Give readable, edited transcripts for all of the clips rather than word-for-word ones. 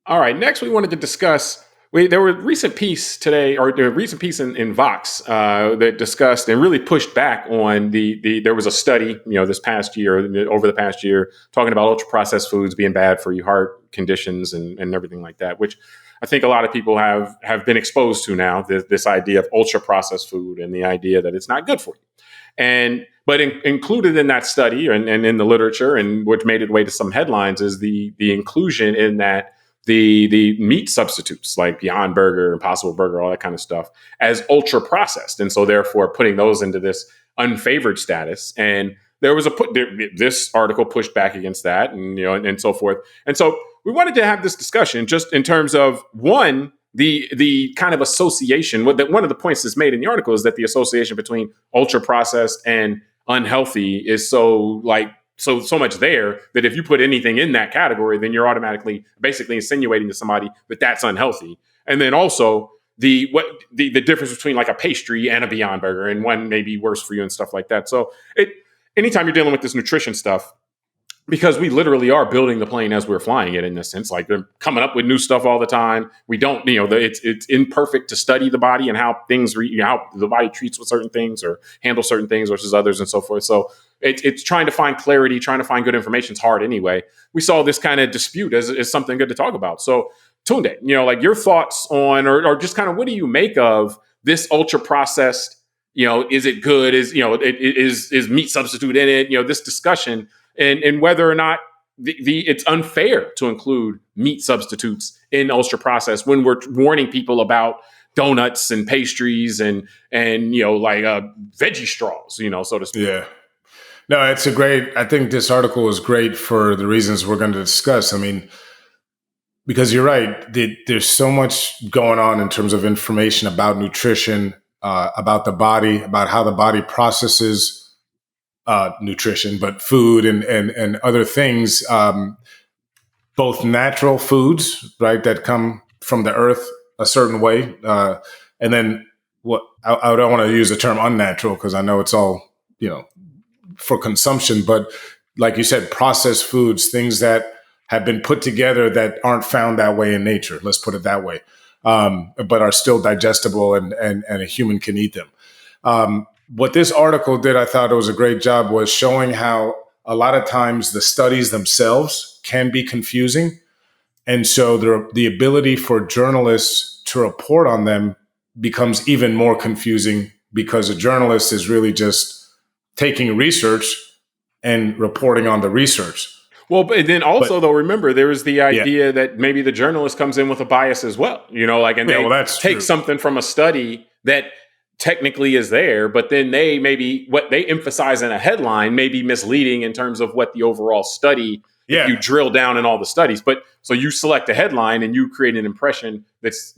All right. Next, we wanted to discuss. There were a recent piece today, or a recent piece in Vox that discussed and really pushed back on the. There was a study, this past year, over the past year, talking about ultra processed foods being bad for your heart conditions and everything like that, which I think a lot of people have been exposed to now. This idea of ultra processed food and the idea that it's not good for you. But included in that study and in the literature, and which made its way to some headlines, is the inclusion in that the meat substitutes like Beyond Burger, Impossible Burger, all that kind of stuff as ultra processed, and so therefore putting those into this unfavored status. And there was this article pushed back against that, and so forth. And so we wanted to have this discussion just in terms of one. The kind of association, one of the points that's made in the article is that the association between ultra processed and unhealthy is so much there that if you put anything in that category, then you're automatically basically insinuating to somebody that that's unhealthy. And then also the difference between like a pastry and a Beyond Burger, and one may be worse for you and stuff like that. So anytime you're dealing with this nutrition stuff, because we literally are building the plane as we're flying it in this sense, like they're coming up with new stuff all the time. We don't, it's imperfect to study the body and how things, how the body treats with certain things or handle certain things versus others and so forth. So it's trying to find clarity, trying to find good information. It's hard anyway. We saw this kind of dispute as something good to talk about. So Tunde, like your thoughts on, or just kind of what do you make of this ultra processed, is it good? Is meat substitute in it? This discussion. And whether or not it's unfair to include meat substitutes in ultra processed when we're warning people about donuts and pastries and veggie straws, so to speak. Yeah. No, I think this article is great for the reasons we're going to discuss. I mean, because you're right, there's so much going on in terms of information about nutrition, about the body, about how the body processes nutrition, but food and other things, both natural foods, right, that come from the earth a certain way. And then I don't want to use the term unnatural because I know it's all, for consumption, but like you said, processed foods, things that have been put together that aren't found that way in nature. Let's put it that way. But are still digestible and a human can eat them. What this article did, I thought it was a great job, was showing how a lot of times the studies themselves can be confusing. And so the ability for journalists to report on them becomes even more confusing because a journalist is really just taking research and reporting on the research. Well, but then also, though, remember, there is the idea that maybe the journalist comes in with a bias as well, they take something from a study that technically is there, but then what they emphasize in a headline may be misleading in terms of what the overall study, if you drill down in all the studies. But so you select a headline and you create an impression that's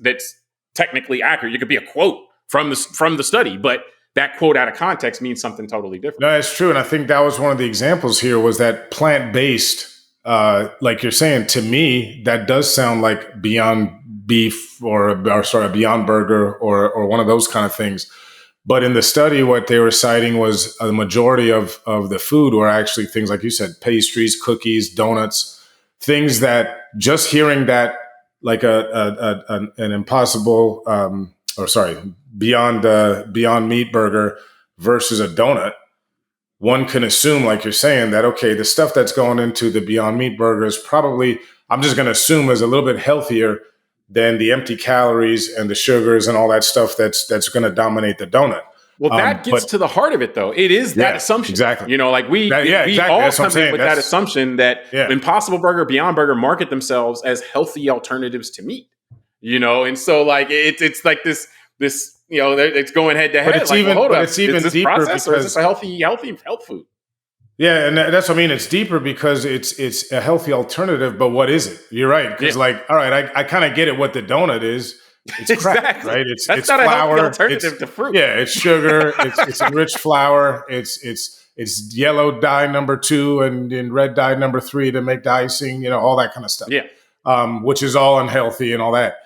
technically accurate. It could be a quote from the study, but that quote out of context means something totally different. No, it's true. And I think that was one of the examples here was that plant-based, like you're saying, to me, that does sound like Beyond Beef or Beyond Burger or one of those kind of things. But in the study, what they were citing was a majority of the food were actually things like you said, pastries, cookies, donuts, things that just hearing that like an Impossible Beyond Meat Burger versus a donut, one can assume, like you're saying, that, okay, the stuff that's going into the Beyond Meat Burger is probably, I'm just going to assume, is a little bit healthier than the empty calories and the sugars and all that stuff that's going to dominate the donut. Well, that gets to the heart of it, though. It is that assumption. Exactly. We all come in with that assumption that Impossible Burger, Beyond Burger market themselves as healthy alternatives to meat. And so it's like this it's going head to head. But it's even is this deeper process, or is this a healthy health food? Yeah, and that's what I mean. It's deeper because it's a healthy alternative, but what is it? You're right. Because all right, I kind of get it what the donut is. It's crap, right? It's not flour. A healthy alternative to fruit. Yeah, it's sugar. it's enriched flour. It's yellow dye number 2 and red dye number 3 to make the icing. All that kind of stuff. Yeah, which is all unhealthy and all that.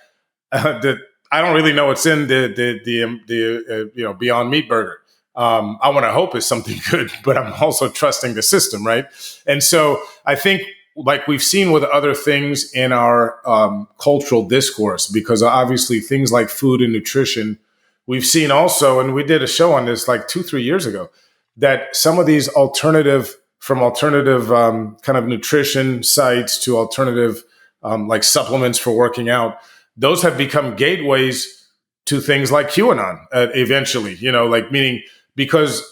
I don't really know what's in the Beyond Meat Burger. I want to hope it's something good, but I'm also trusting the system, right? And so I think like we've seen with other things in our cultural discourse, because obviously things like food and nutrition, we've seen also, and we did a show on this like 2-3 years ago, that some of these alternative kind of nutrition sites to alternative like supplements for working out, those have become gateways to things like QAnon eventually, like meaning because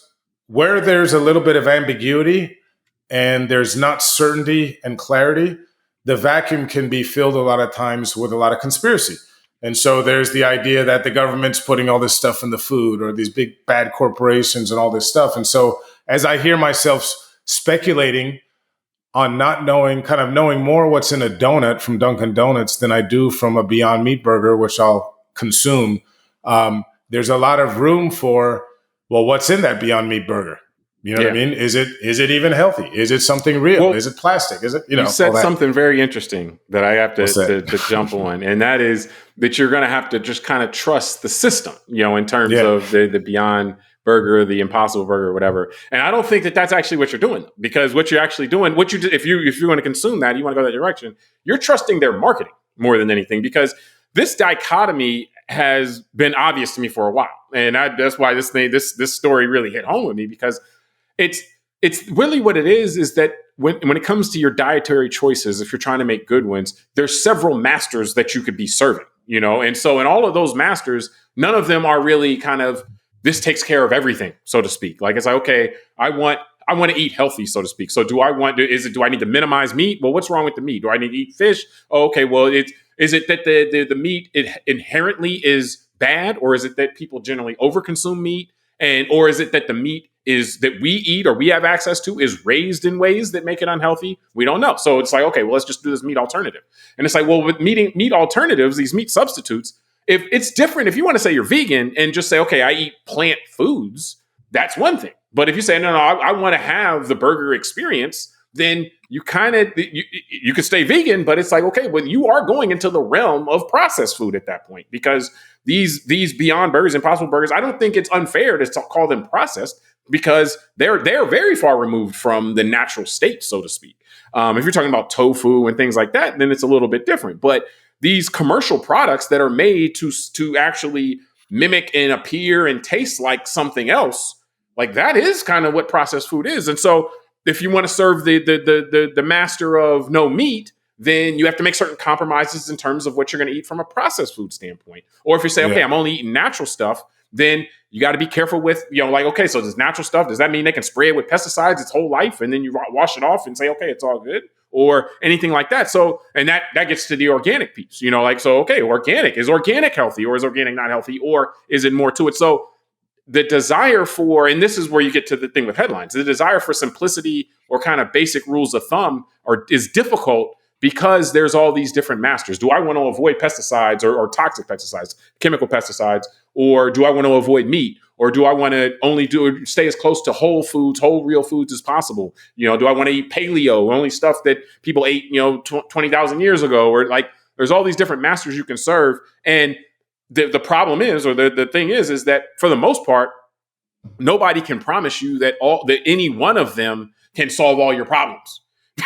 where there's a little bit of ambiguity and there's not certainty and clarity, the vacuum can be filled a lot of times with a lot of conspiracy. And so there's the idea that the government's putting all this stuff in the food, or these big bad corporations and all this stuff. And so as I hear myself speculating on not knowing more what's in a donut from Dunkin' Donuts than I do from a Beyond Meat burger, which I'll consume, there's a lot of room for, well, what's in that Beyond Meat burger? You know what I mean? Is it even healthy? Is it something real? Is it plastic? Is it, you said something very interesting that I have to jump on. And that is that you're going to have to just kind of trust the system, in terms of the Beyond Burger, the Impossible Burger, whatever. And I don't think that that's actually what you're doing, because what you're actually doing, if you're going to consume that, you want to go that direction, you're trusting their marketing more than anything, because this dichotomy has been obvious to me for a while. And that's why this story really hit home with me, because it's really what it is that when it comes to your dietary choices, if you're trying to make good ones, there's several masters that you could be serving, and so in all of those masters, none of them are really kind of, this takes care of everything, so to speak. Like, it's like, okay, I want to eat healthy, so to speak. So do I need to minimize meat? Well, what's wrong with the meat? Do I need to eat fish? Oh, okay. Well, is it that the meat inherently is bad, or is it that people generally overconsume meat? Or is it that the meat that we eat or we have access to is raised in ways that make it unhealthy? We don't know. So it's like, okay, well, let's just do this meat alternative. And it's like, well, with meat alternatives, these meat substitutes, if it's different, if you want to say you're vegan and just say, okay, I eat plant foods, that's one thing. But if you say, no, I want to have the burger experience, then you kind of, you could stay vegan, but it's like, okay, well, you are going into the realm of processed food at that point, because these Beyond Burgers, Impossible Burgers, I don't think it's unfair to call them processed, because they're very far removed from the natural state, so to speak. If you're talking about tofu and things like that, then it's a little bit different. But these commercial products that are made to actually mimic and appear and taste like something else, like that is kind of what processed food is. And so if you want to serve the master of no meat, then you have to make certain compromises in terms of what you're going to eat from a processed food standpoint. Or if you say, okay, I'm only eating natural stuff, then you got to be careful with, like, okay, so this natural stuff, does that mean they can spray it with pesticides its whole life and then you wash it off and say, okay, it's all good? Or anything like that. So, and that gets to the organic piece, so, okay, is organic healthy, or is organic not healthy, or is it more to it? So the desire for, and this is where you get to the thing with headlines, the desire for simplicity or kind of basic rules of thumb is difficult, because there's all these different masters. Do I want to avoid pesticides or toxic pesticides, chemical pesticides, or do I want to avoid meat? Or do I want to only stay as close to whole real foods as possible? Do I want to eat paleo, only stuff that people ate, 20,000 years ago? Or like, there's all these different masters you can serve. And the problem is, or the thing is that for the most part, nobody can promise you that any one of them can solve all your problems.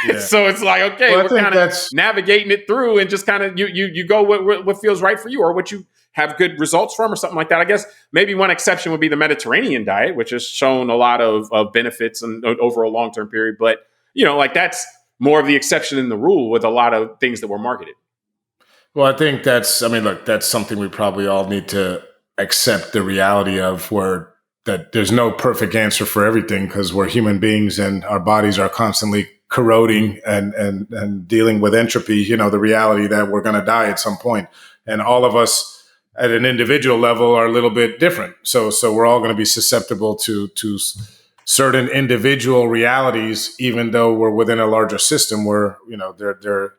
Yeah. So it's like, okay, we're kind of navigating it through, and just kind of you go what feels right for you, or what you have good results from, or something like that. I guess maybe one exception would be the Mediterranean diet, which has shown a lot of benefits and over a long-term period. But, like, that's more of the exception than the rule with a lot of things that were marketed. Well, I think that's something we probably all need to accept the reality of, that there's no perfect answer for everything, because we're human beings and our bodies are constantly corroding and dealing with entropy, the reality that we're going to die at some point. And all of us at an individual level are a little bit different. So we're all going to be susceptible to certain individual realities, even though we're within a larger system where, there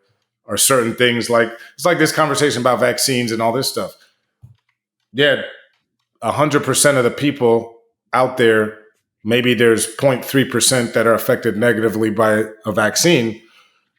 are certain things, like, it's like this conversation about vaccines and all this stuff. Yeah, 100% of the people out there, maybe there's 0.3% that are affected negatively by a vaccine,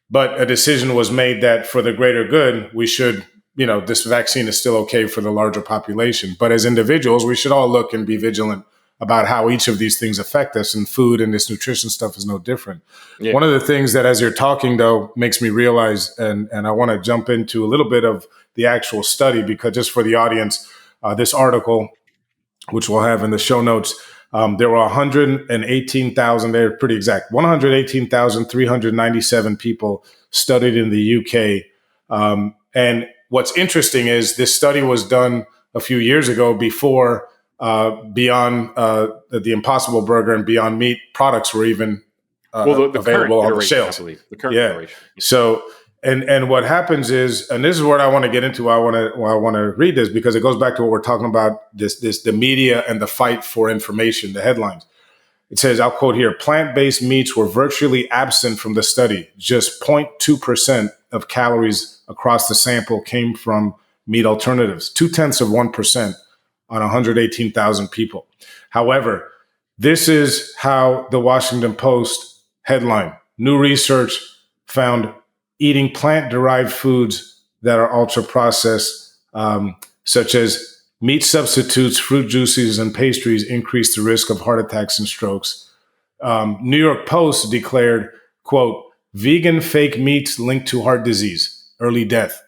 but a decision was made that for the greater good, we should, this vaccine is still okay for the larger population. But as individuals, we should all look and be vigilant about how each of these things affect us, and food and this nutrition stuff is no different. Yeah. One of the things that, as you're talking, though, makes me realize, and I want to jump into a little bit of the actual study, because just for the audience, this article, which we'll have in the show notes, there were 118,000, they're pretty exact, 118,397 people studied in the UK. And what's interesting is this study was done a few years ago before Beyond the Impossible Burger and Beyond Meat products were even the available on the shelves. I believe. The current iteration. So, and what happens is, and this is what I want to get into. I want to read this because it goes back to what we're talking about. The media and the fight for information. The headlines. It says, I'll quote here: plant-based meats were virtually absent from the study. Just 0.2% of calories across the sample came from meat alternatives. 0.2% on 118,000 people. However, this is how the Washington Post headline: new research found eating plant-derived foods that are ultra-processed, such as meat substitutes, fruit juices, and pastries, increase the risk of heart attacks and strokes. New York Post declared, quote, vegan fake meats linked to heart disease, early death.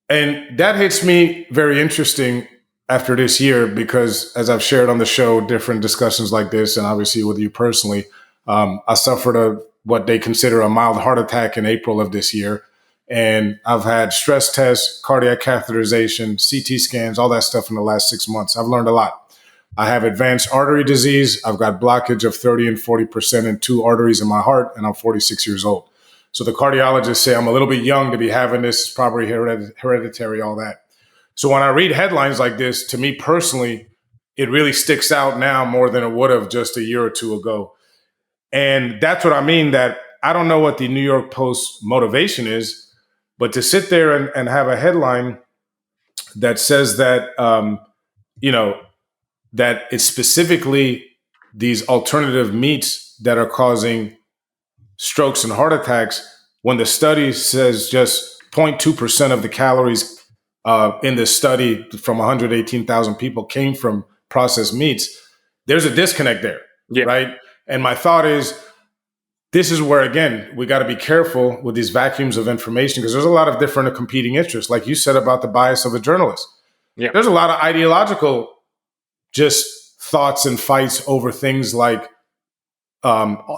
And that hits me very interesting after this year, because as I've shared on the show, different discussions like this, and obviously with you personally, I suffered what they consider a mild heart attack in April of this year. And I've had stress tests, cardiac catheterization, CT scans, all that stuff in the last 6 months. I've learned a lot. I have advanced artery disease. I've got blockage of 30 and 40% in 2 arteries in my heart, and I'm 46 years old. So the cardiologists say I'm a little bit young to be having this. It's probably hereditary, all that. So when I read headlines like this, to me personally, it really sticks out now more than it would have just a year or two ago. And that's what I mean, that I don't know what the New York Post motivation is, but to sit there and have a headline that says that, that it's specifically these alternative meats that are causing strokes and heart attacks, when the study says just 0.2% of the calories in this study from 118,000 people came from processed meats, there's a disconnect there, right? And my thought is, this is where, again, we got to be careful with these vacuums of information, because there's a lot of different competing interests. Like you said about the bias of a journalist. Yeah. There's a lot of ideological just thoughts and fights over things like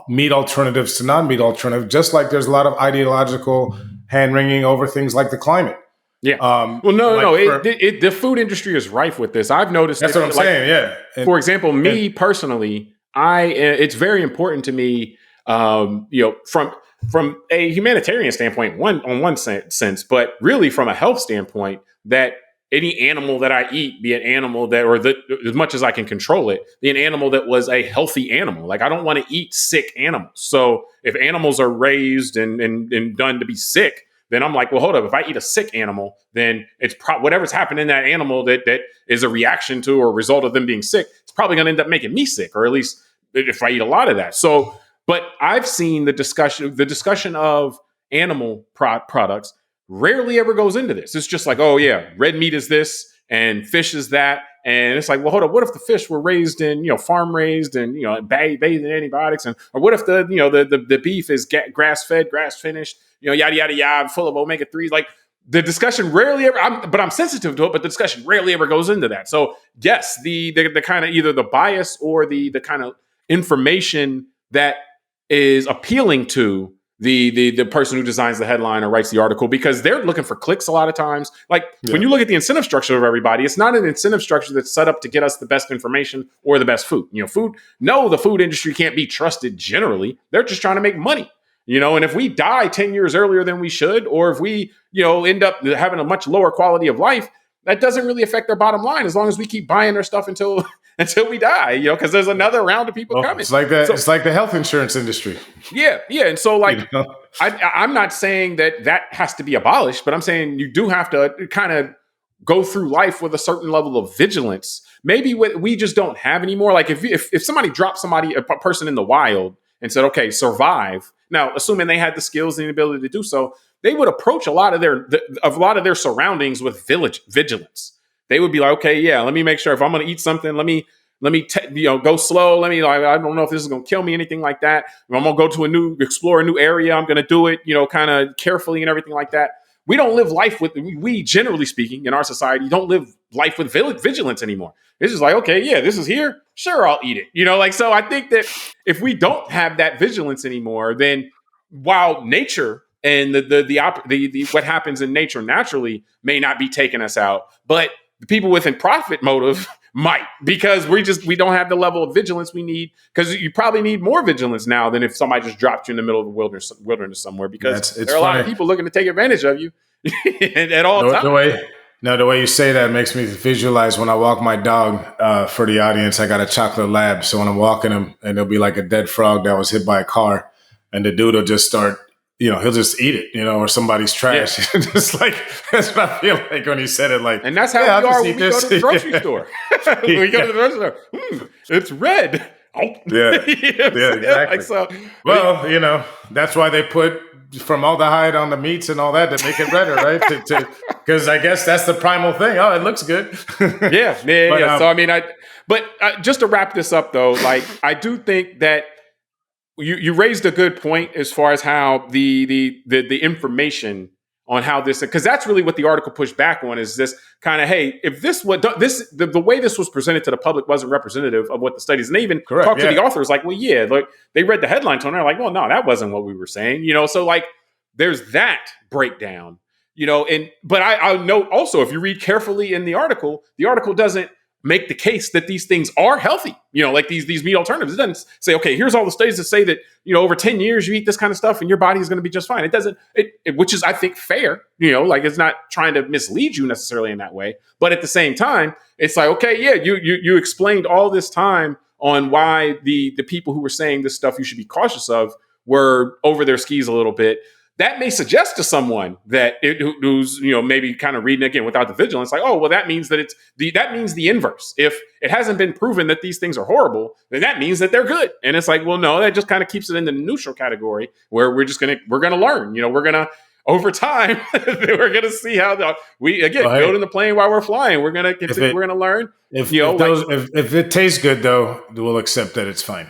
meat alternatives to non-meat alternatives, just like there's a lot of ideological hand-wringing over things like the climate. Yeah. The food industry is rife with this. I've noticed. That's what I'm saying. Yeah. For example, me personally, it's very important to me, from a humanitarian standpoint, on one sense, but really from a health standpoint, that any animal that I eat, be an animal that, as much as I can control it, be an animal that was a healthy animal. Like, I don't want to eat sick animals. So if animals are raised and done to be sick, then I'm like, well, hold up. If I eat a sick animal, then it's whatever's happened in that animal that is a reaction to or a result of them being sick, it's probably going to end up making me sick, or at least if I eat a lot of that. So, but I've seen the discussion of animal products rarely ever goes into this. It's just like, oh yeah, red meat is this and fish is that. And it's like, well, hold up. What if the fish were raised in, farm raised and, bathed in antibiotics? Or what if the beef is grass fed, grass finished, yada, yada, yada, full of omega-3s? Like, the discussion rarely ever, I'm sensitive to it, but the discussion rarely ever goes into that. So yes, the kind of either the bias or the kind of information that is appealing to the person who designs the headline or writes the article, because they're looking for clicks a lot of times. Like, when you look at the incentive structure of everybody, it's not an incentive structure that's set up to get us the best information or the best food. The food industry can't be trusted generally. They're just trying to make money. And if we die 10 years earlier than we should, or if we, end up having a much lower quality of life, that doesn't really affect their bottom line, as long as we keep buying their stuff until we die, because there's another round of people coming. It's like that. So, it's like the health insurance industry. Yeah. And so, like, I'm not saying that has to be abolished, but I'm saying you do have to kind of go through life with a certain level of vigilance. Maybe we just don't have anymore. Like, if somebody dropped a person in the wild and said, okay, survive. Now, assuming they had the skills and the ability to do so, they would approach a lot of their surroundings with vigilance. They would be like, okay, yeah, let me make sure if I'm going to eat something, let me go slow. I don't know if this is going to kill me, anything like that. If I'm going to go to explore a new area, I'm going to do it, kind of carefully and everything like that. We don't live life we generally speaking in our society don't live life with vigilance anymore. It's just like, okay, yeah, this is here. Sure, I'll eat it. So I think that if we don't have that vigilance anymore, then while nature and the what happens in nature naturally may not be taking us out, but the people with a profit motive might, because we don't have the level of vigilance we need, because you probably need more vigilance now than if somebody just dropped you in the middle of the wilderness somewhere, because there are a lot of people looking to take advantage of you at all times. The way you say that makes me visualize when I walk my dog. For the audience, I got a chocolate lab, so when I'm walking him, and there'll be like a dead frog that was hit by a car, and the dude will just start, he'll just eat it, or somebody's trash. Yeah. Just like, that's what I feel like when he said it. Like, and that's how we are when we go to the grocery store. When we go to the grocery store, it's red. Oh. Yeah, exactly. That's why they put formaldehyde on the meats and all that to make it redder, right? Because I guess that's the primal thing. Oh, it looks good. Yeah. So just to wrap this up, though, like, I do think that you raised a good point as far as how the information on how this, because that's really what the article pushed back on, is this kind of, hey, if the way this was presented to the public wasn't representative of what the studies, and they even talked to the authors like, well, yeah, like they read the headline tone, they're like, well, no, that wasn't what we were saying, so like there's that breakdown, but I know also, if you read carefully in the article doesn't make the case that these things are healthy, like these meat alternatives. It doesn't say, okay, here's all the studies that say that, over 10 years you eat this kind of stuff and your body is going to be just fine. It doesn't, which is, I think, fair, like it's not trying to mislead you necessarily in that way. But at the same time, it's like, okay, yeah, you explained all this time on why the people who were saying this stuff you should be cautious of were over their skis a little bit. That may suggest to someone that who's maybe kind of reading again without the vigilance, like, oh, well, that means that that means the inverse. If it hasn't been proven that these things are horrible, then that means that they're good. And it's like, well, no, that just kind of keeps it in the neutral category where we're gonna learn. We're gonna, over time, we're gonna see how building the plane while we're flying. We're gonna learn. If it tastes good, though, we'll accept that it's fine.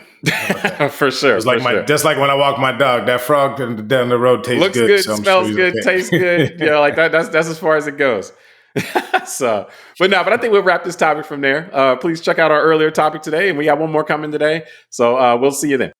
For sure. Just like when I walk my dog, that frog down the road tastes looks good, so smells good, tastes good. Like that's as far as it goes. But I think we'll wrap this topic from there. Please check out our earlier topic today, and we got one more coming today. So we'll see you then.